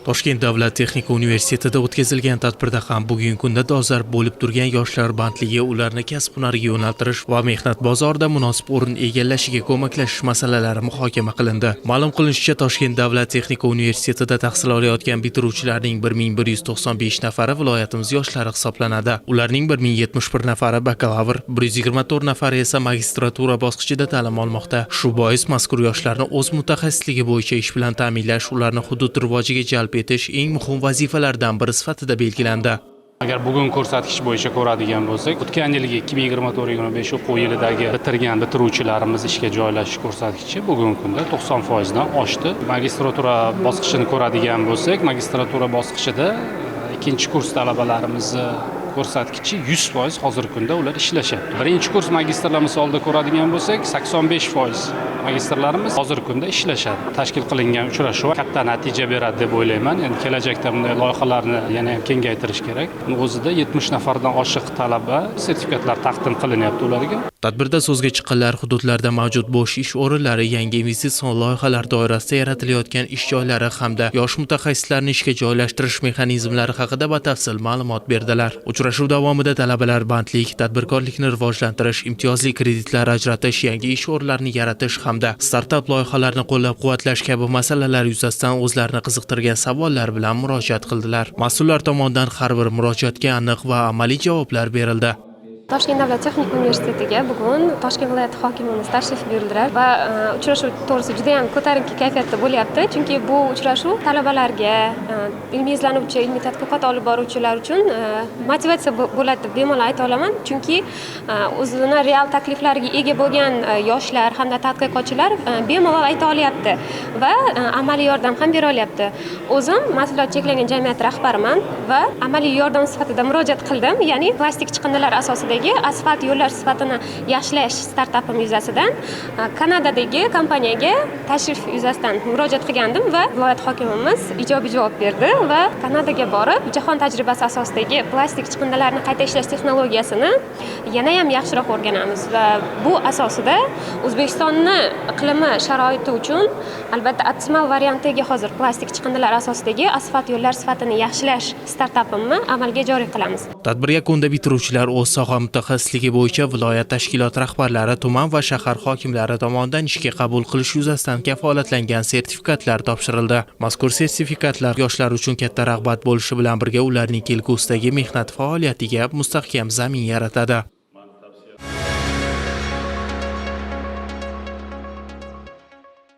Toshkent davlat texnika universitetida o'tkazilgan tadbirda ham bugungi kunda dolzarb bo'lib turgan yoshlar bandligi, ularni kasb-hunarga yo'naltirish va mehnat bozorida munosib o'rin egallashiga ko'maklashish masalalari muhokama qilindi. Ma'lum qilinishicha, Toshkent davlat texnika universitetida tahsil olayotgan bitiruvchilarning 1195 nafari viloyatimiz yoshlari hisoblanadi. Ularning 1071 nafari bakalavr, 124 nafari esa magistratura bosqichida ta'lim olmoqda. Shu bois mazkur yoshlarni o'z mutaxassisligi bo'yicha ish bilan ta'minlash, ularni hudud rivojiga jalb etish eng muhim vazifalardan biri sifatida belgilandi. Agar bugun ko'rsatkich bo'yicha ko'radigan bo'lsak, o'tgan yilgi 2024-25 o'quv yilidagi bitiruvchilarimiz ishga joylashish ko'rsatkichi bugungi kunda 90% dan oshdi. Magistratura bosqichini ko'radigan bo'lsak, magistratura bosqichida ikkinchi kurs talabalarimiz ko'rsatkichi 100% hozirgi kunda ular ishlashyapti. Birinchi kurs magistrlar misolida ko'radigan bo'lsak, 85% magistrlarimiz hozirgi kunda ishlashadi. Tashkil qilingan uchrashuv katta natija beradi deb o'ylayman. Endi kelajakda bunday loyihalarni yana ham kengaytirish kerak. O'zida 70 nafardan oshiq talaba sertifikatlar taqdim qilinyapti ularga. Tadbirda so'zga chiqqanlar hududlarda mavjud bo'sh ish o'rinlari, yangi investitsion loyihalar doirasida yaratilayotgan ish joylari hamda yosh mutaxassislarni ishga joylashtirish mexanizmlari haqida batafsil ma'lumot berdilar. Uchrashuv davomida talabalar bandlik, tadbirkorlikni rivojlantirish, imtiyozli kreditlar ajratish, yangi ish o'rinlarini yaratish hamda startap loyihalarni qo'llab-quvvatlash kabi masalalar yuzasidan o'zlarini qiziqtirgan savollar bilan murojaat qildilar. Mas'ullar tomonidan har bir murojaatga aniq va amaliy javoblar berildi. Toshkent davlat texnika universitetiga bugun Toshkent viloyati hokimimiz tashrif buyurdilar va uchrashuv to'g'risi juda ham ko'tarinki kayfiyatda bo'lyapti. Chunki bu uchrashuv talabalarga, ilmiy izlanuvchi, ilmiy tadqiqot olib boruvchilar uchun motivatsiya bo'ladi deb bemalol ayta olaman. Chunki o'zini real takliflariga ega bo'lgan yoshlar hamda tadqiqotchilar bemalol ayta olyapti va amaliy yordam ham bera olyapti. O'zim mas'uliyat cheklangan jamiyat rahbariman va amaliy yordam sifatida murojaat qildim. Ya'ni plastik chiqindilar asosida asfalt yo'llar sifatini yaxshilash startapim yuzasidan Kanadadagi kompaniyaga tashrif yuzasidan murojaat qilgandim va viloyat hokimimiz ijobiy javob berdi va Kanadaga borib jahon tajribasi asosidagi plastik chiqindilarni qayta ishlash texnologiyasini yana ham yaxshiroq o'rganamiz va bu asosida O'zbekistonni iqlimi sharoiti uchun albatta optimal variantdagi hozir plastik chiqindilar asosidagi asfalt yo'llar sifatini yaxshilash startapimni amalga joriy qilamiz. Tadbir yakunida bitiruvchilar o'z soha mutaxassisligi bo'yicha viloyat tashkilot rahbarlari, tuman va shahar hokimlari tomonidan ishga qabul qilish yuzasidan kafolatlangan sertifikatlar topshirildi. Mazkur sertifikatlar yoshlar uchun katta rag'bat bo'lishi bilan birga ularning kelgusidagi mehnat faoliyatiga mustahkam zamin yaratadi.